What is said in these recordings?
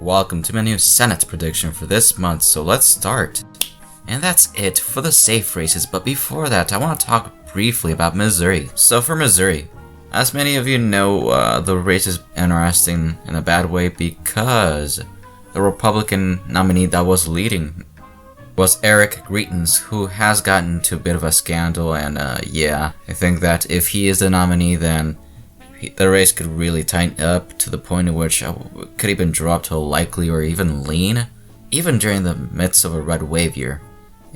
Welcome to my new Senate prediction for this month, so let's start. And that's it for the safe races, but before that I want to talk briefly about Missouri. So for Missouri, as many of you know, the race is interesting in a bad way because the Republican nominee that was leading was Eric Greitens, who has gotten into a bit of a scandal, and yeah, I think that if he is the nominee, then the race could really tighten up to the point in which it could even drop to a likely or even lean, even during the midst of a red wave year.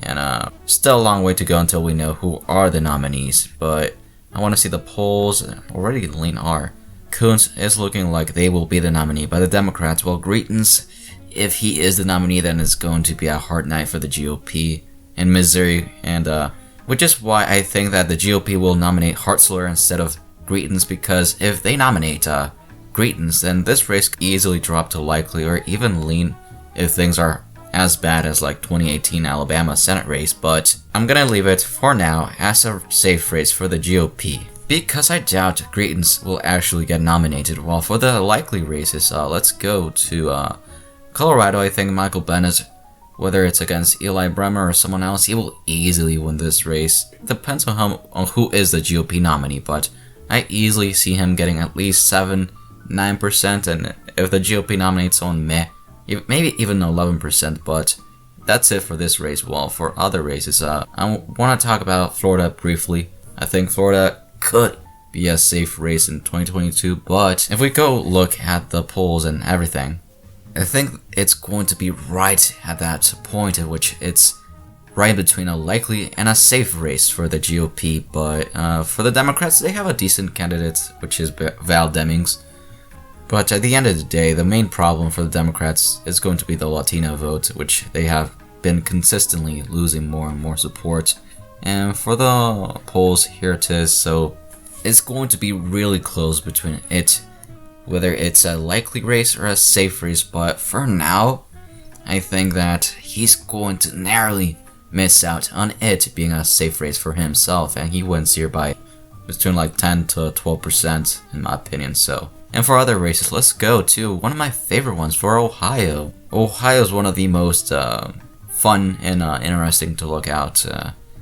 And still a long way to go until we know who are the nominees, but I want to see the polls already lean R. Coons is looking like they will be the nominee by the Democrats, while Greitens, if he is the nominee, then it's going to be a hard night for the GOP in Missouri, and which is why I think that the GOP will nominate Hartzler instead of Greitens, because if they nominate Greitens, then this race could easily drop to likely or even lean if things are as bad as like 2018 Alabama Senate race, but I'm gonna leave it for now as a safe race for the GOP, because I doubt Greitens will actually get nominated. While for the likely races, let's go to Colorado. I think Michael Bennet, whether it's against Eli Bremer or someone else, he will easily win this race. Depends on who is the GOP nominee, but I easily see him getting at least 7-9%, and if the GOP nominates someone, maybe even 11%, but that's it for this race. Well, for other races, I want to talk about Florida briefly. I think Florida could be a safe race in 2022, but if we go look at the polls and everything, I think it's going to be right at that point at which it's right between a likely and a safe race for the GOP, but for the Democrats, they have a decent candidate, which is Val Demings. But at the end of the day, the main problem for the Democrats is going to be the Latino vote, which they have been consistently losing more and more support. And for the polls, here it is, so it's going to be really close between it, whether it's a likely race or a safe race, but for now, I think that he's going to narrowly miss out on it being a safe race for himself, and he wins here by between like 10 to 12% in my opinion. So, and for other races, let's go to one of my favorite ones for Ohio. Ohio is one of the most fun and interesting to look out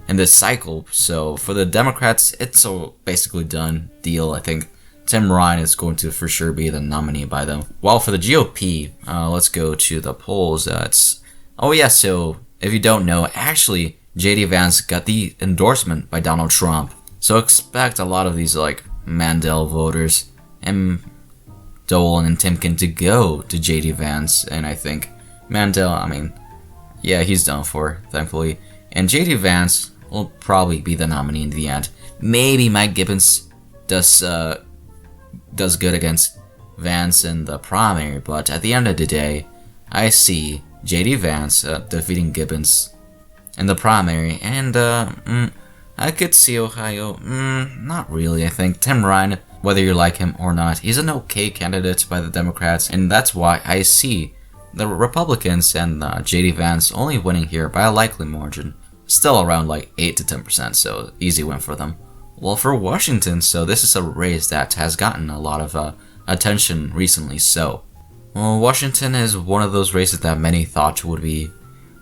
in this cycle. So for the Democrats, it's a basically done deal. I think Tim Ryan is going to for sure be the nominee by them. While for the GOP, let's go to the polls. So if you don't know, actually, J.D. Vance got the endorsement by Donald Trump. So expect a lot of these like Mandel voters and Dolan and Timken to go to J.D. Vance. And I think Mandel, yeah, he's done for, thankfully. And J.D. Vance will probably be the nominee in the end. Maybe Mike Gibbons does good against Vance in the primary, but at the end of the day, I see J.D. Vance defeating Gibbons in the primary, and I could see Ohio, not really. I think Tim Ryan, whether you like him or not, he's an okay candidate by the Democrats, and that's why I see the Republicans and J.D. Vance only winning here by a likely margin, still around like 8 to 10%, so easy win for them. Well, for Washington, so this is a race that has gotten a lot of attention recently, so well, Washington is one of those races that many thought would be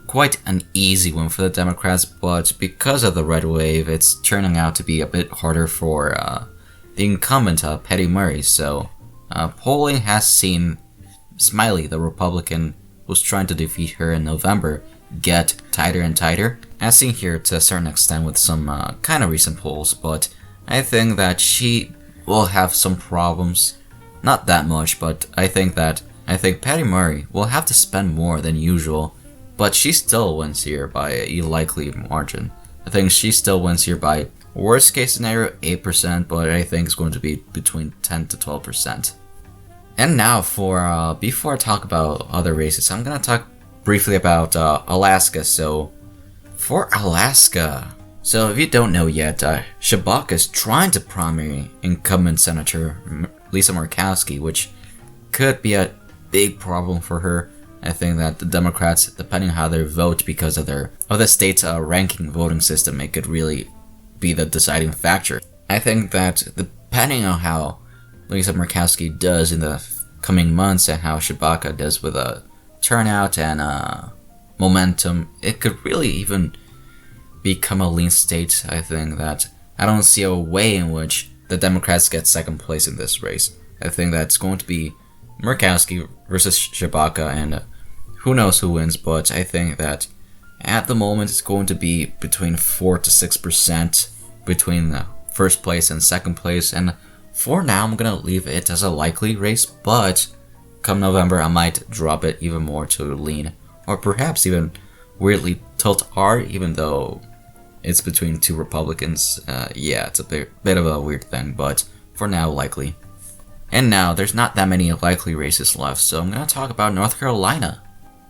quite an easy win for the Democrats, but because of the red wave, it's turning out to be a bit harder for the incumbent, Patty Murray. So polling has seen Smiley, the Republican who's trying to defeat her in November, get tighter and tighter, as seen here to a certain extent with some kind of recent polls, but I think that she will have some problems. Not that much, but I think Patty Murray will have to spend more than usual, but she still wins here by a likely margin. I think she still wins here by worst case scenario 8%, but I think it's going to be between 10 to 12%. And now for before I talk about other races, I'm gonna talk briefly about Alaska. So for Alaska, so if you don't know yet, Shabak is trying to primary incumbent Senator Lisa Murkowski, which could be a big problem for her. I think that the Democrats, depending on how they vote because of the state's ranking voting system, it could really be the deciding factor. I think that depending on how Lisa Murkowski does in the coming months and how Chewbacca does with a turnout and momentum, it could really even become a lean state. I think that I don't see a way in which the Democrats get second place in this race. I think that it's going to be Murkowski versus Chewbacca, and who knows who wins, but I think that at the moment it's going to be between 4 to 6% between the first place and second place, and for now I'm gonna leave it as a likely race, but come November I might drop it even more to lean, or perhaps even weirdly tilt R, even though it's between two Republicans. Yeah, it's a bit of a weird thing, but for now likely. And now there's not that many likely races left, so I'm gonna talk about North Carolina.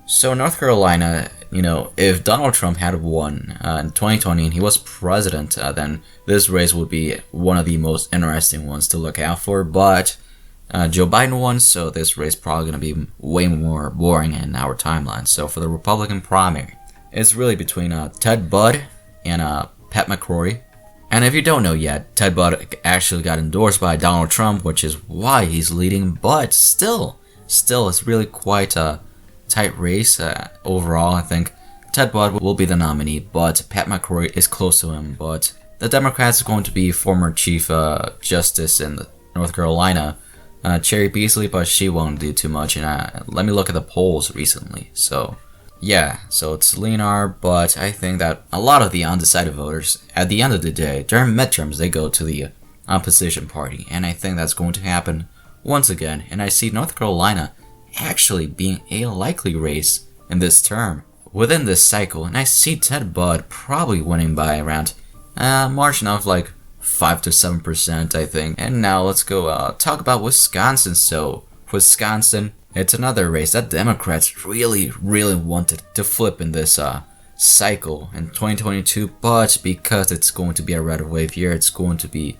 So North Carolina, if Donald Trump had won in 2020 and he was president, then this race would be one of the most interesting ones to look out for. But Joe Biden won, so this race probably going to be way more boring in our timeline. So for the Republican primary, it's really between Ted Budd and Pat McCrory. And if you don't know yet, Ted Budd actually got endorsed by Donald Trump, which is why he's leading. But still, it's really quite a tight race overall. I think Ted Budd will be the nominee, but Pat McCrory is close to him. But the Democrats are going to be former Chief Justice in North Carolina, Cherry Beasley, but she won't do too much. And let me look at the polls recently. So yeah, so it's lean R, but I think that a lot of the undecided voters, at the end of the day, during midterms, they go to the opposition party, and I think that's going to happen once again. And I see North Carolina actually being a likely race in this term within this cycle, and I see Ted Budd probably winning by around a margin of like 5 to 7%, I think. And now let's go talk about Wisconsin. So Wisconsin, it's another race that Democrats really wanted to flip in this cycle in 2022, but because it's going to be a red wave year, it's going to be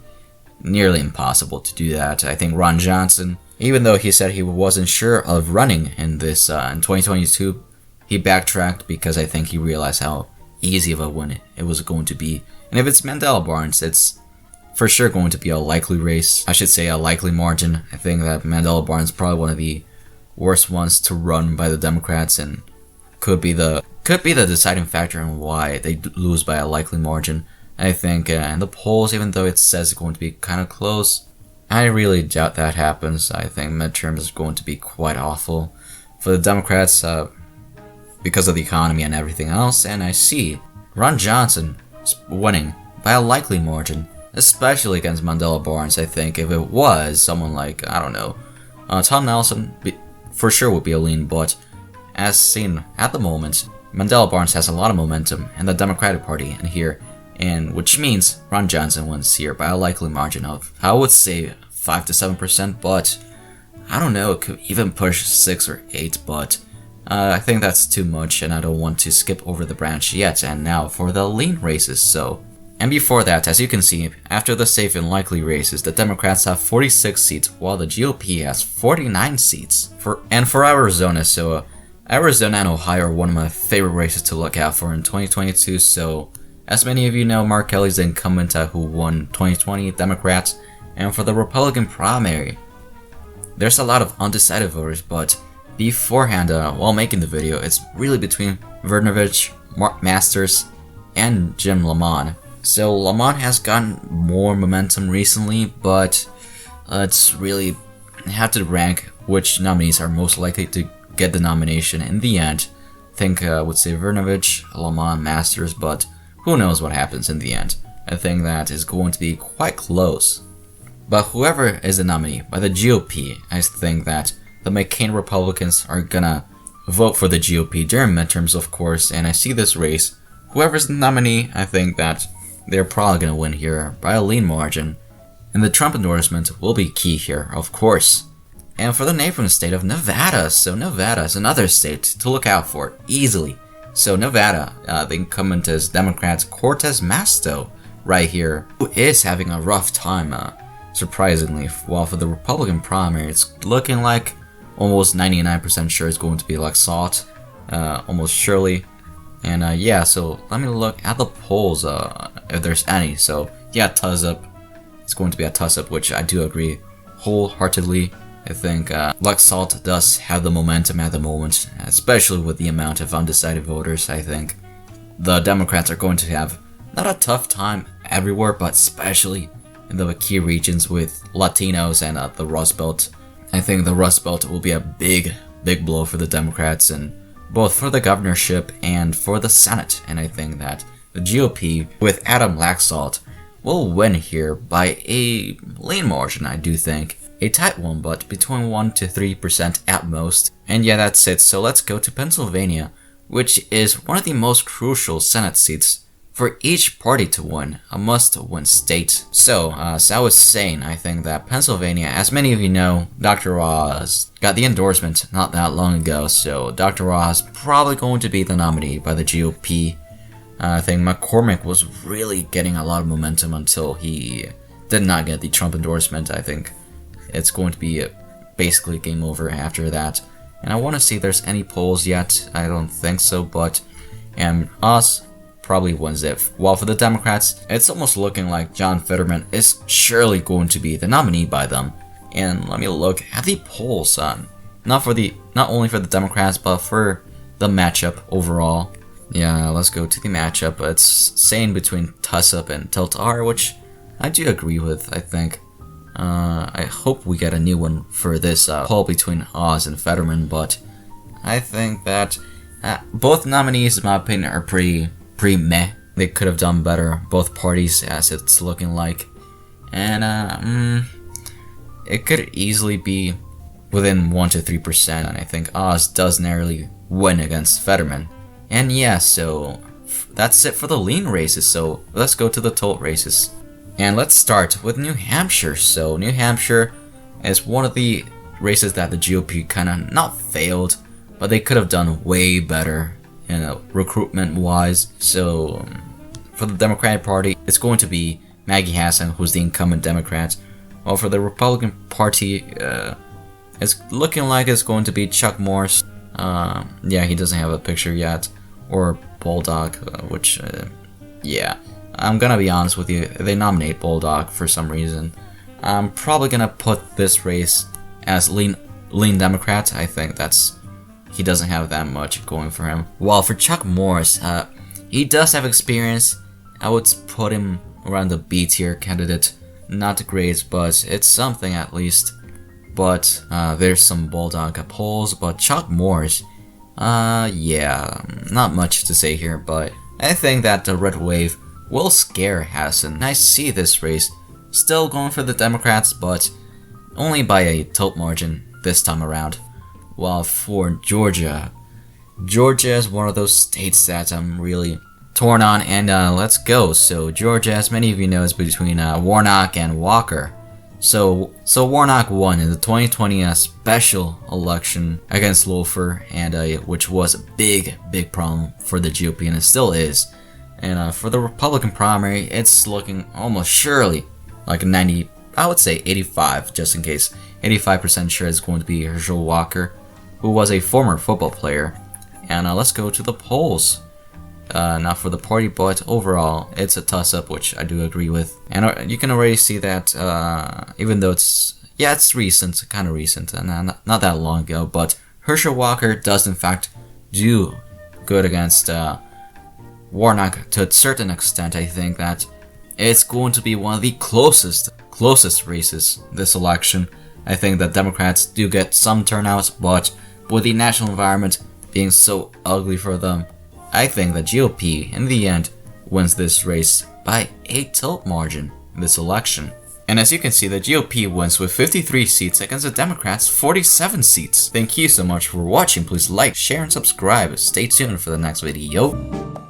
nearly impossible to do that. I think Ron Johnson, even though he said he wasn't sure of running in this in 2022, he backtracked because I think he realized how easy of a win it was going to be. And if it's Mandela Barnes, it's for sure going to be a likely race. I should say a likely margin. I think that Mandela Barnes is probably one of the worst ones to run by the Democrats, and could be the deciding factor in why they lose by a likely margin. I think in the polls, even though it says it's going to be kind of close, I really doubt that happens. I think midterms is going to be quite awful for the Democrats because of the economy and everything else, and I see Ron Johnson winning by a likely margin, especially against Mandela Barnes. I think if it was someone like, I don't know, Tom Nelson, for sure would be a lean, but as seen at the moment, Mandela Barnes has a lot of momentum in the Democratic Party in here, and which means Ron Johnson wins here by a likely margin of, I would say, 5 to 7%, but I don't know, it could even push 6 or 8, but I think that's too much, and I don't want to skip over the branch yet. And now for the lean races. And before that, as you can see, after the safe and likely races, the Democrats have 46 seats, while the GOP has 49 seats. For Arizona, so Arizona and Ohio are one of my favorite races to look out for in 2022. So, as many of you know, Mark Kelly's the incumbent who won 2020, Democrats. And for the Republican primary, there's a lot of undecided voters, but beforehand, while making the video, it's really between Vernovich, Mark Masters, and Jim Lamont. So Lamont has gotten more momentum recently, but it's really have to rank which nominees are most likely to get the nomination in the end. I think I would say Vernovich, Lamont, Masters, but who knows what happens in the end. I think that is going to be quite close. But whoever is the nominee by the GOP, I think that the McCain Republicans are gonna vote for the GOP during midterms, of course, and I see this race. Whoever's the nominee, I think that they're probably gonna win here by a lean margin. And the Trump endorsement will be key here, of course. And for the neighboring state of Nevada, so Nevada is another state to look out for, easily. So Nevada, the incumbent is Democrats Cortez Masto, right here, who is having a rough time, surprisingly. While for the Republican primary, it's looking like almost 99% sure it's going to be like Salt, almost surely. And yeah, so let me look at the polls, if there's any. So yeah, toss-up. It's going to be a toss-up, which I do agree wholeheartedly. I think Laxalt does have the momentum at the moment, especially with the amount of undecided voters. I think the Democrats are going to have not a tough time everywhere, but especially in the key regions with Latinos and the Rust Belt. I think the Rust Belt will be a big blow for the Democrats, and both for the governorship and for the Senate. And I think that the GOP with Adam Laxalt will win here by a lean margin, I do think. A tight one, but between 1 to 3% at most. And yeah, that's it. So let's go to Pennsylvania, which is one of the most crucial Senate seats for each party to win, a must-win state. So, as I was saying, I think that Pennsylvania, as many of you know, Dr. Oz got the endorsement not that long ago, so Dr. Oz probably going to be the nominee by the GOP. I think McCormick was really getting a lot of momentum until he did not get the Trump endorsement. I think it's going to be basically game over after that. And I want to see if there's any polls yet. I don't think so, but Oz probably wins it. While for the Democrats, it's almost looking like John Fetterman is surely going to be the nominee by them. And let me look at the polls, not only for the Democrats, but for the matchup overall. Yeah, let's go to the matchup. It's saying between Tusup and TLDR, which I do agree with, I think. I hope we get a new one for this poll between Oz and Fetterman, but I think that both nominees, in my opinion, are pretty meh. They could have done better, both parties, as it's looking like. And it could easily be within 1 to 3%, and I think Oz does narrowly win against Fetterman. And yeah, so that's it for the lean races, so let's go to the tilt races. And let's start with New Hampshire. So New Hampshire is one of the races that the GOP kind of not failed, but they could have done way better, you know, recruitment-wise. So for the Democratic Party, it's going to be Maggie Hassan, who's the incumbent Democrat. While for the Republican Party, it's looking like it's going to be Chuck Morse. Yeah, he doesn't have a picture yet. Or Bulldog, which, yeah. I'm gonna be honest with you, they nominate Bulldog for some reason. I'm probably gonna put this race as lean Democrat. I think he doesn't have that much going for him. While for Chuck Morse, he does have experience. I would put him around the B tier candidate. Not great, but it's something at least. But there's some Bulldog polls, but Chuck Morse, yeah, not much to say here, but I think that the red wave will scare Hassan. I see this race still going for the Democrats, but only by a tilt margin this time around. While for Georgia is one of those states that I'm really torn on, and let's go. So Georgia, as many of you know, is between Warnock and Walker. So Warnock won in the 2020 special election against Loeffler, and which was a big problem for the GOP, and it still is. And for the Republican primary, it's looking almost surely like a 90, I would say 85, just in case. 85% sure it's going to be Herschel Walker, who was a former football player. And let's go to the polls. Not for the party, but overall, it's a toss-up, which I do agree with. And you can already see that, even though it's recent, kind of recent, and not that long ago, but Herschel Walker does in fact do good against Warnock to a certain extent. I think that it's going to be one of the closest races this election. I think that Democrats do get some turnouts, but with the national environment being so ugly for them, I think that GOP, in the end, wins this race by a tilt margin in this election. And as you can see, the GOP wins with 53 seats against the Democrats' 47 seats. Thank you so much for watching. Please like, share, and subscribe. Stay tuned for the next video.